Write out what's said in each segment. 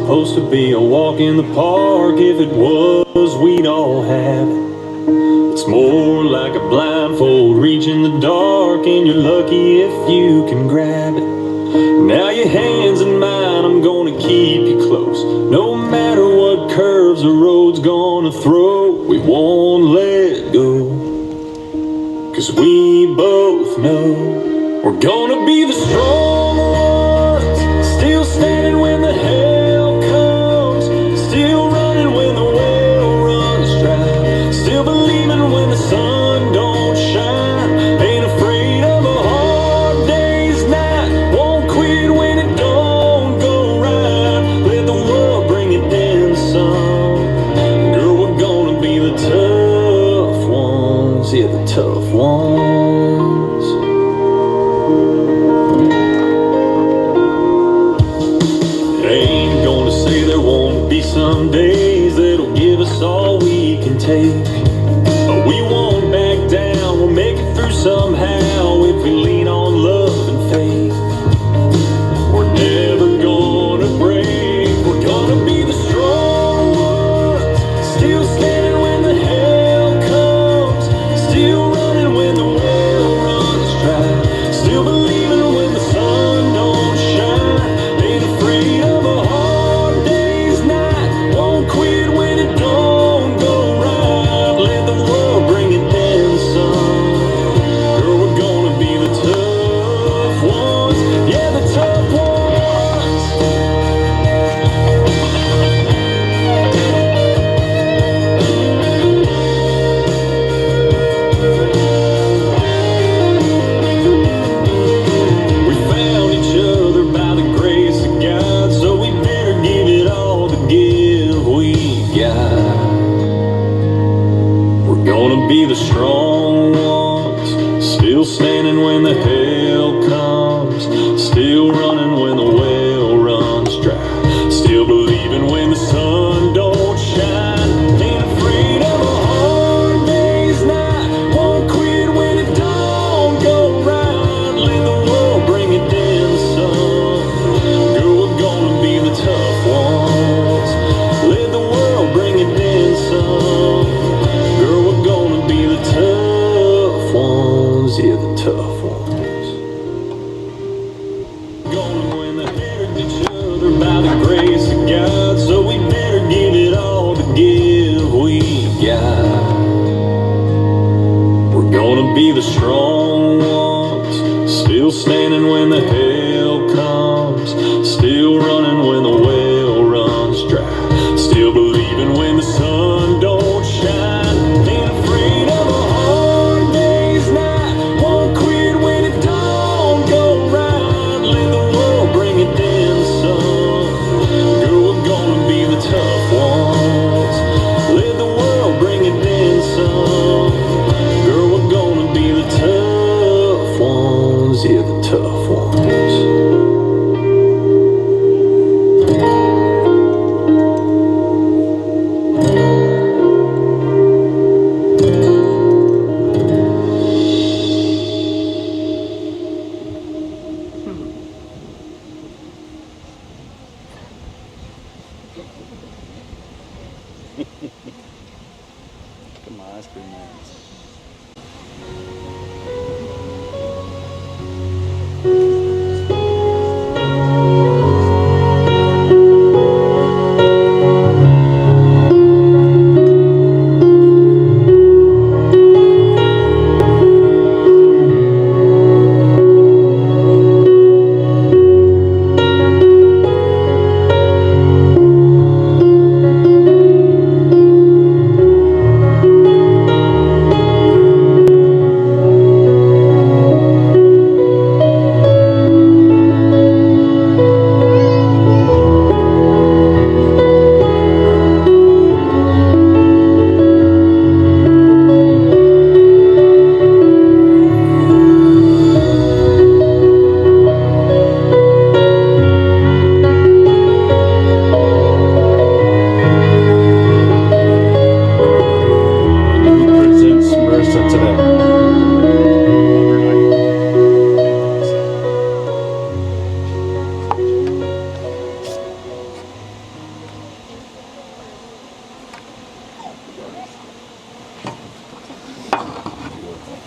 supposed to be a walk in the park. If it was, we'd all have it. It's more like a blindfold reach in the dark, and you're lucky if you can grab it. Now your hands in mine, I'm gonna keep you close. No matter what curves the road's gonna throw, we won't let go. 'Cause we both know we're gonna be the strong ones, still standing when the hell comes, still running when the well runs dry, still believing when the sun don't shine, ain't afraid of a hard day's night, won't quit when it don't go right, let the world bring it down some. Girl, we're gonna be the tough ones, yeah, the tough ones. Some days that'll give us all we can take, but we won't back down, we'll make it through somehow if we lean on love and faith. We're never gonna break, we're gonna be the strong ones, still standing when the hell comes, still running when the well runs dry, still believing when the sun don't shine, ain't afraid of a hard day's night, won't quit when it don't go right, let the world bring it down some. Girl, we're gonna be the tough ones, yeah, the tough ones. We found each other by the grace of God, so we better give it all to give we got. We're gonna be the strong ones, still standing when the hell comes, still running when the well runs dry, still believing when the sun don't shine, ain't afraid of a hard day's night, won't quit when it don't go right, let the world bring it down some. Girl, we're gonna be the tough ones, let the world bring it down some. Girl, we're gonna be the tough ones, yeah, the tough ones. Gonna win the hurt each other by the grace of God, so we better give it all to give we got. We're gonna be the strong ones, still standing when the hell comes, still running when the well runs dry, still believing when the sun don't shine, ain't afraid of a hard day's night, won't quit when it don't go right, let the world bring it down some. Girl, we're gonna be the tough ones, let the world bring it down some. Girl, we're gonna be the tough ones, yeah, the tough ones. Come on, that's pretty nice.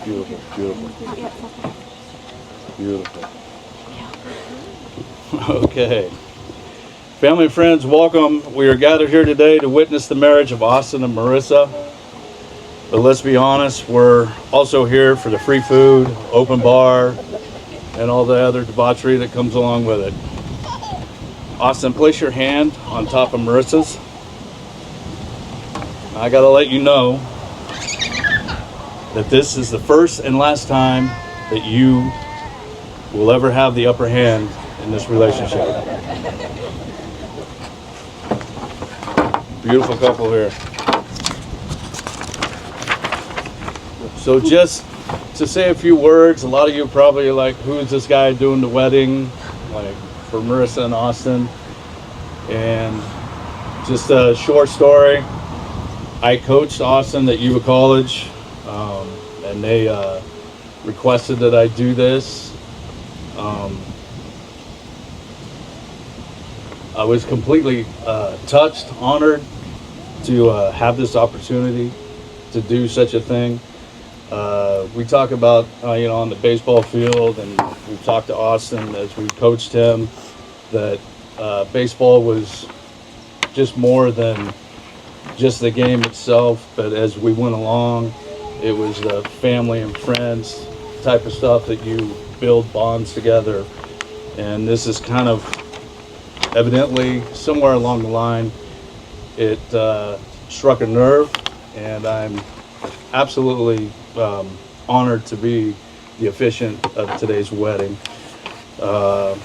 Beautiful, beautiful. Beautiful. Okay. Family and friends, welcome. We are gathered here today to witness the marriage of Austin and Marissa. But let's be honest, we're also here for the free food, open bar, and all the other debauchery that comes along with it. Austin, place your hand on top of Marissa's. I gotta let you know that this is the first and last time that you will ever have the upper hand in this relationship. Beautiful couple here. So just to say a few words, a lot of you probably are like, who's this guy doing the wedding? Like for Marissa and Austin. And just a short story. I coached Austin at Yuba College, and they requested that I do this. I was completely touched, honored to have this opportunity to do such a thing. We talk about, on the baseball field, and we've talked to Austin as we coached him, that baseball was just more than just the game itself, but as we went along, it was the family and friends type of stuff that you build bonds together. And this is kind of evidently somewhere along the line, it struck a nerve, and I'm absolutely honored to be the officiant of today's wedding. And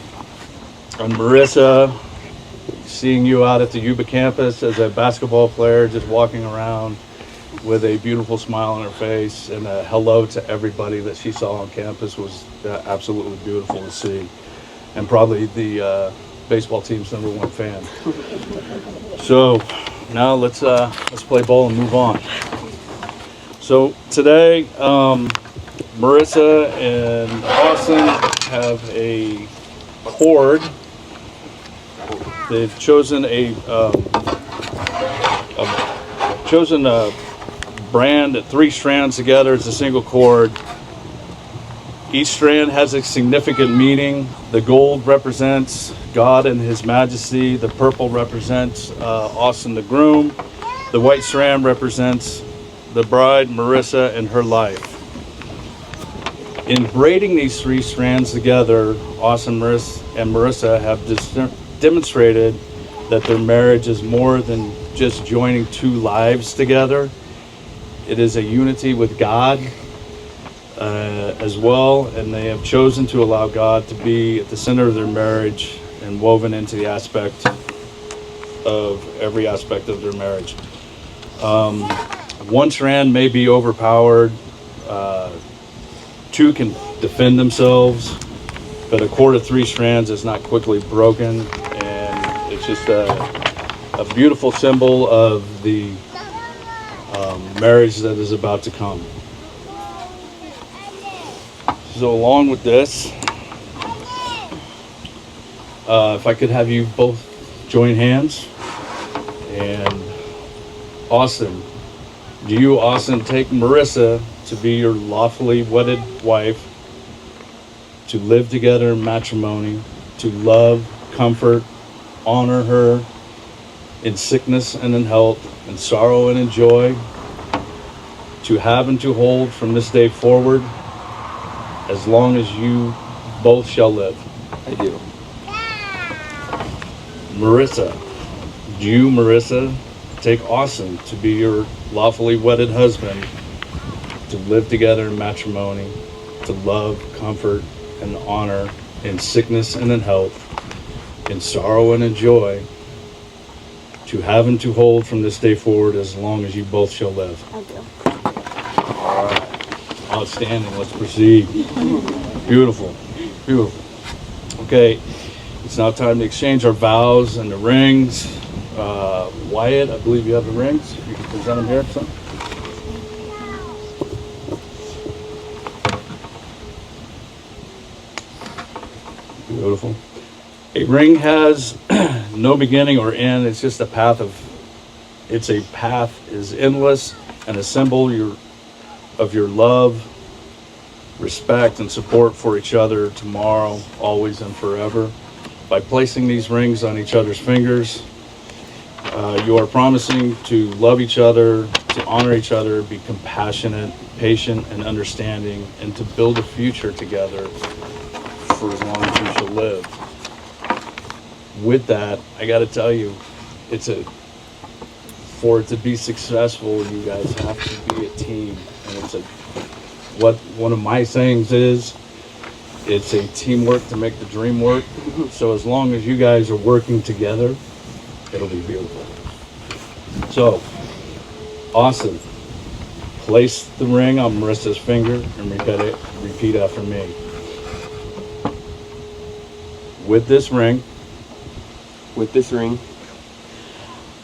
Marissa, seeing you out at the Yuba campus as a basketball player, just walking around with a beautiful smile on her face and a hello to everybody that she saw on campus was absolutely beautiful to see, and probably the baseball team's #1 fan. So now let's play ball and move on. So today, Marissa and Austin have a cord. They've chosen a brand at 3 strands together. It's a single cord. Each strand has a significant meaning. The gold represents God and His Majesty. The purple represents Austin the groom. The white strand represents the bride, Marissa, and her life. In braiding these 3 strands together, Austin and Marissa have demonstrated that their marriage is more than just joining 2 lives together. It is a unity with God as well, and they have chosen to allow God to be at the center of their marriage and woven into the aspect of every aspect of their marriage. One strand may be overpowered, 2 can defend themselves, but a cord of 3 strands is not quickly broken, and it's just a beautiful symbol of the marriage that is about to come. So along with this, if I could have you both join hands. And Austin, do you, Austin, take Marissa to be your lawfully wedded wife, to live together in matrimony, to love, comfort, honor her in sickness and in health, in sorrow and in joy, to have and to hold from this day forward, as long as you both shall live? I do. Marissa, do you, Marissa, take Austin to be your lawfully wedded husband, to live together in matrimony, to love, comfort, and honor in sickness and in health, in sorrow and in joy, to have and to hold from this day forward as long as you both shall live? I do. All right. Outstanding. Let's proceed. Beautiful. Beautiful. Okay. It's now time to exchange our vows and the rings. Wyatt, I believe you have the rings. You can present them here, son. Beautiful. A ring has no beginning or end. It's just a path is endless, and a symbol of your love respect, and support for each other tomorrow, always, and forever. By placing these rings on each other's fingers, you are promising to love each other, to honor each other, be compassionate, patient, and understanding, and to build a future together for as long as you shall live. With that, I got to tell you, for it to be successful, you guys have to be a team. And what one of my sayings is, it's a teamwork to make the dream work. So as long as you guys are working together, it'll be beautiful. So, Austin, place the ring on Marissa's finger and repeat after me. With this ring,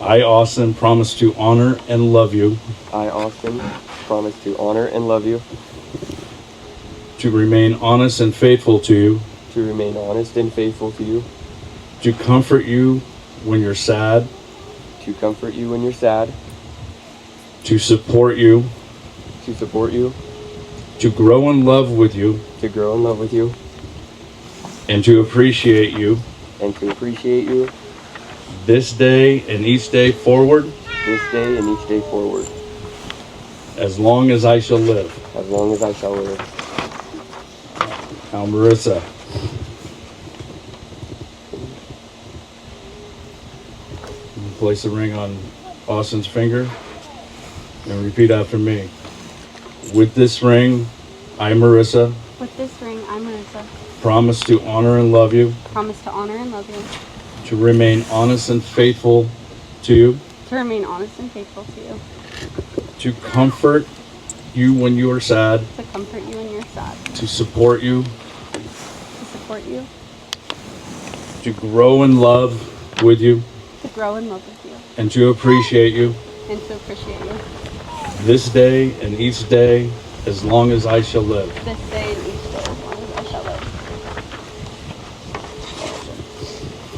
I, Austin, promise to honor and love you. I, Austin, promise to honor and love you. To remain honest and faithful to you. To remain honest and faithful to you. To comfort you when you're sad. To comfort you when you're sad. To support you. To support you. To grow in love with you. To grow in love with you. And to appreciate you. And to appreciate you. This day and each day forward. This day and each day forward. As long as I shall live. As long as I shall live. Now, Marissa. Place the ring on Austin's finger and repeat after me. With this ring, I, Marissa. With this ring, I, Marissa. Promise to honor and love you. Promise to honor and love you. To remain honest and faithful to you. To remain honest and faithful to you. To comfort you when you are sad. To comfort you when you're sad. To support you. To support you. To grow in love with you. To grow in love with you. And to appreciate you. And to appreciate you. This day and each day, as long as I shall live. This day and each day, as long as I shall live.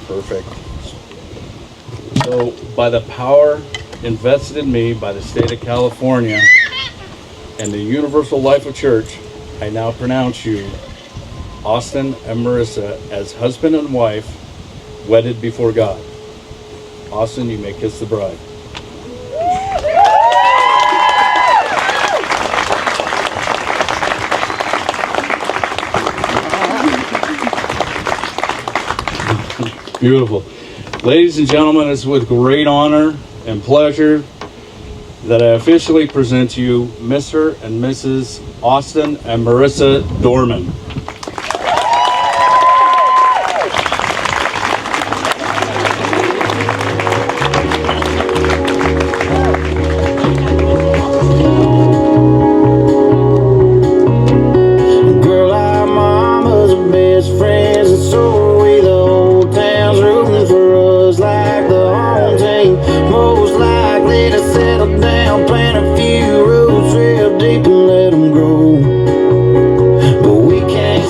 Perfect. So, by the power invested in me by the state of California and the Universal Life of Church, I now pronounce you, Austin and Marissa, as husband and wife, wedded before God. Austin, you may kiss the bride. Beautiful. Ladies and gentlemen, it's with great honor and pleasure that I officially present to you Mr. and Mrs. Austin and Marissa Dorman. Girl, our mamas are best friends, and so are we. The whole town's rooting for us like the home team. Most likely to settle down, plant a few roots real deep and let them grow. But we can't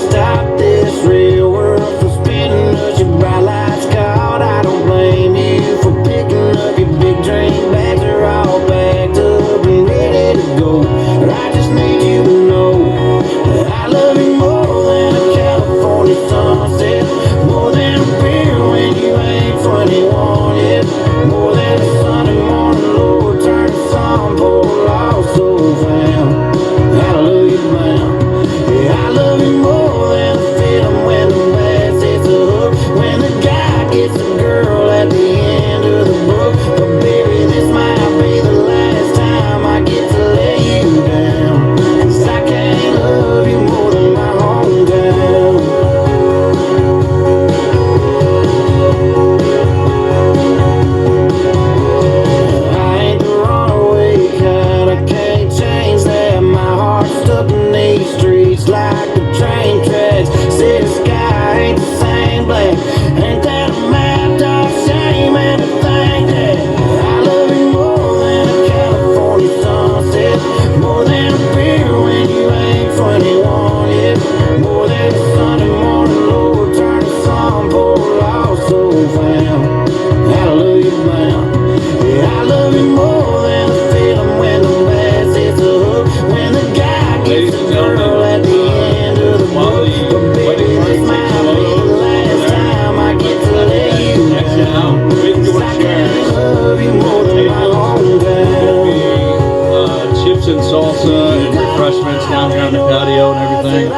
chips and salsa and refreshments down here on the patio and everything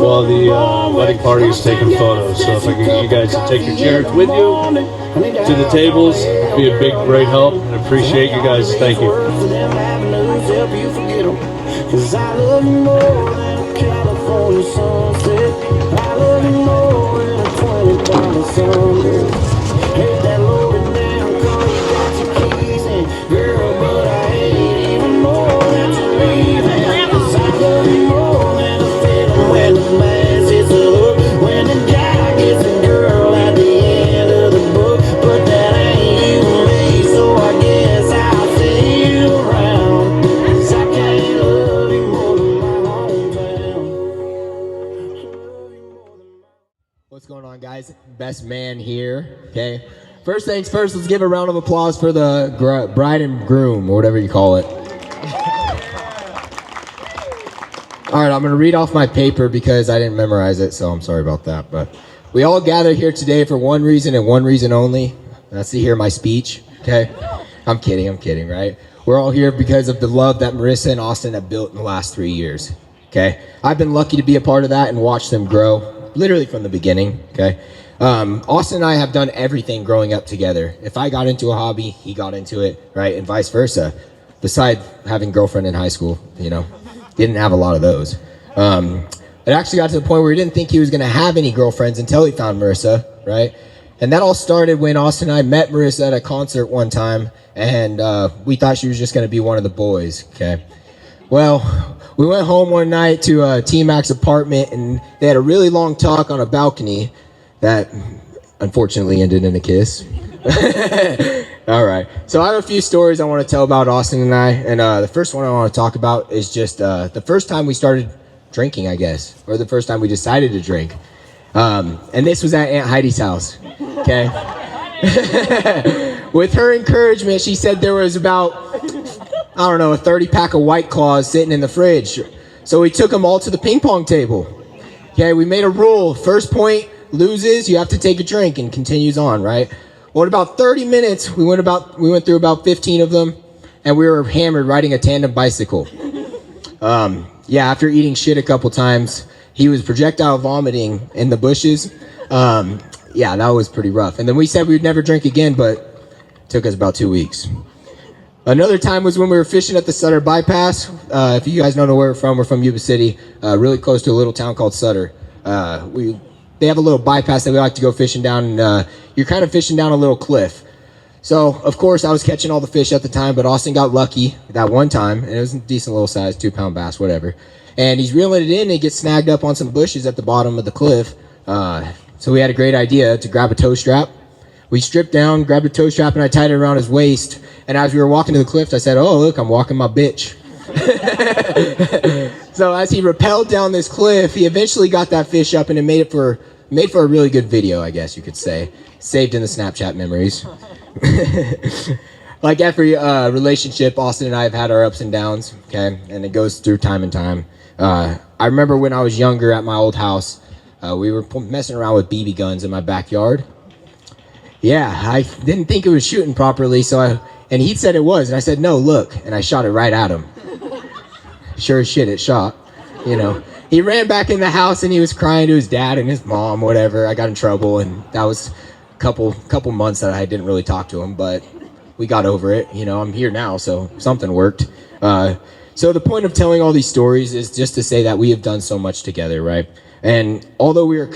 while the wedding party is taking photos. So if I can get you guys to take your chairs with you to the tables, it'd be a big, great help, and appreciate you guys. Thank you. Cause I love you more than a California sunset. I love you more than a $20 sunset. Hate that loaded down car, you got your keys in, girl, but I hate even more that you're leaving. Cause I love you more than a feeling when the mask hits a hook, when the guy gets a girl at the end of the book. But that ain't you and me, so I guess I'll see you around. Cause I can't love you more than my hometown. What's going on, guys? Best man here, okay? First things first, let's give a round of applause for the bride and groom, or whatever you call it. All right, I'm going to read off my paper because I didn't memorize it, so I'm sorry about that. But we all gather here today for one reason and one reason only. That's to hear my speech, okay? I'm kidding, right? We're all here because of the love that Marissa and Austin have built in the last 3 years, okay? I've been lucky to be a part of that and watch them grow, literally from the beginning, okay? Austin and I have done everything growing up together. If I got into a hobby, he got into it, right? And vice versa. Besides having a girlfriend in high school, you know, didn't have a lot of those. It actually got to the point where he didn't think he was going to have any girlfriends until he found Marissa, right? And that all started when Austin and I met Marissa at a concert one time, and we thought she was just going to be one of the boys, okay? Well, we went home one night to T-Mac's apartment, and they had a really long talk on a balcony that unfortunately ended in a kiss. All right. So I have a few stories I want to tell about Austin and I, and the first one I want to talk about is just the first time we started drinking, I guess, or the first time we decided to drink. And this was at Aunt Heidi's house, okay? With her encouragement, she said there was about, I don't know, a 30-pack of White Claws sitting in the fridge. So we took them all to the ping pong table. Okay, we made a rule. First point loses, you have to take a drink, and continues on, right? Well, in about 30 minutes, we went through about 15 of them, and we were hammered riding a tandem bicycle. Yeah, after eating shit a couple times, he was projectile vomiting in the bushes. Yeah, that was pretty rough. And then we said we'd never drink again, but it took us about 2 weeks. Another time was when we were fishing at the Sutter bypass. If you guys don't know where we're from Yuba City, really close to a little town called Sutter. They have a little bypass that we like to go fishing down, and you're kind of fishing down a little cliff. So, of course, I was catching all the fish at the time, but Austin got lucky that one time, and it was a decent little size, 2-pound bass, whatever. And he's reeling it in, and he gets snagged up on some bushes at the bottom of the cliff. So we had a great idea to grab a tow strap. We stripped down, grabbed a tow strap, and I tied it around his waist. And as we were walking to the cliff, I said, "Oh, look, I'm walking my bitch." So as he rappelled down this cliff, he eventually got that fish up, and it made for a really good video, I guess you could say. Saved in the Snapchat memories. Like every relationship, Austin and I have had our ups and downs, okay? And it goes through time and time. I remember when I was younger at my old house, we were messing around with BB guns in my backyard. Yeah, I didn't think it was shooting properly, and he said it was, and I said, "No, look," and I shot it right at him. Sure as shit, it shot, you know. He ran back in the house, and he was crying to his dad and his mom, whatever. I got in trouble, and that was a couple months that I didn't really talk to him, but we got over it. You know, I'm here now, so something worked. So the point of telling all these stories is just to say that we have done so much together, right? And although we are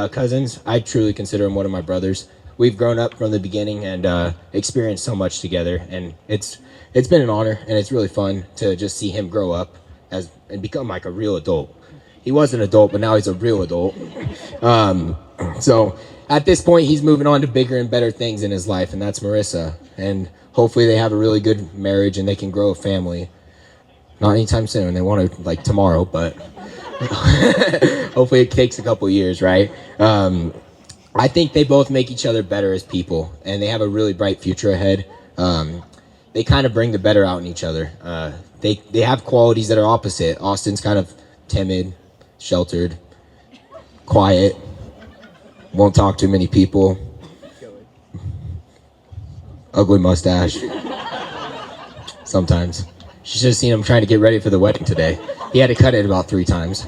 cousins, I truly consider him one of my brothers. We've grown up from the beginning and experienced so much together, and it's been an honor, and it's really fun to just see him grow up and become like a real adult. He was an adult, but now he's a real adult. So at this point, he's moving on to bigger and better things in his life, and that's Marissa. And hopefully they have a really good marriage and they can grow a family. Not anytime soon. They want to, like, tomorrow, but hopefully it takes a couple years, right? I think they both make each other better as people, and they have a really bright future ahead. They kind of bring the better out in each other. They have qualities that are opposite. Austin's kind of timid, sheltered, quiet, won't talk to many people, ugly mustache, sometimes. She should have seen him trying to get ready for the wedding today. He had to cut it about 3 times.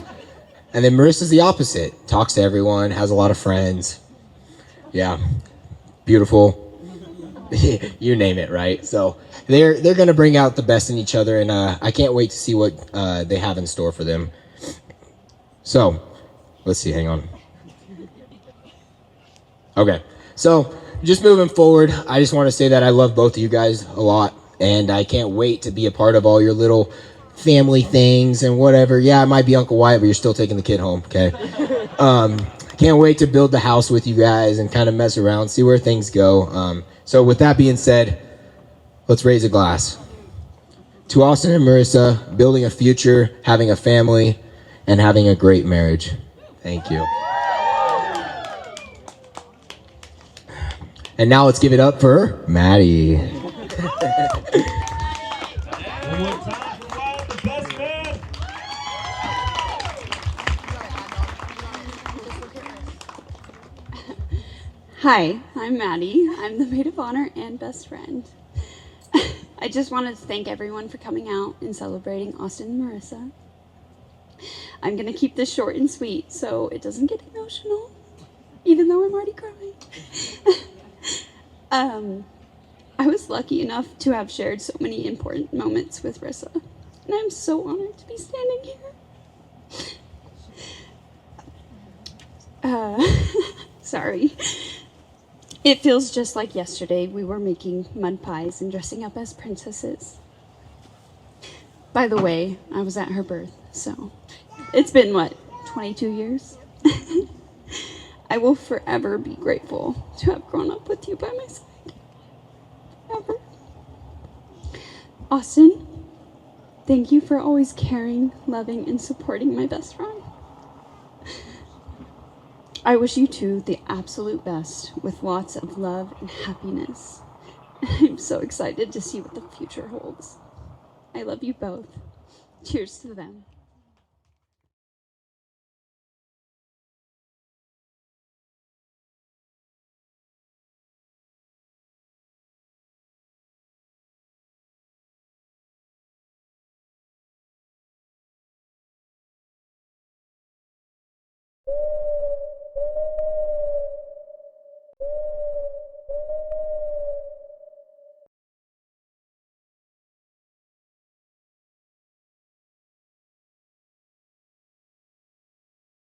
And then Marissa's the opposite. Talks to everyone, has a lot of friends. Yeah, beautiful. You name it, right? So they're gonna bring out the best in each other, and I can't wait to see what they have in store for them. So, let's see. Hang on. Okay, so just moving forward, I just want to say that I love both of you guys a lot, and I can't wait to be a part of all your little family things and whatever. Yeah, I might be Uncle Wyatt, but you're still taking the kid home, okay? Can't wait to build the house with you guys and kind of mess around, see where things go. So with that being said, let's raise a glass to Austin and Marissa, building a future, having a family, and having a great marriage. Thank you. And now let's give it up for Maddie. Hi, I'm Maddie. I'm the maid of honor and best friend. I just wanted to thank everyone for coming out and celebrating Austin and Marissa. I'm gonna keep this short and sweet so it doesn't get emotional, even though I'm already crying. I was lucky enough to have shared so many important moments with Marissa, and I'm so honored to be standing here. Sorry. It feels just like yesterday we were making mud pies and dressing up as princesses. By the way, I was at her birth, so it's been, 22 years? I will forever be grateful to have grown up with you by my side. Ever. Austin, thank you for always caring, loving, and supporting my best friend. I wish you two the absolute best with lots of love and happiness. I'm so excited to see what the future holds. I love you both. Cheers to them.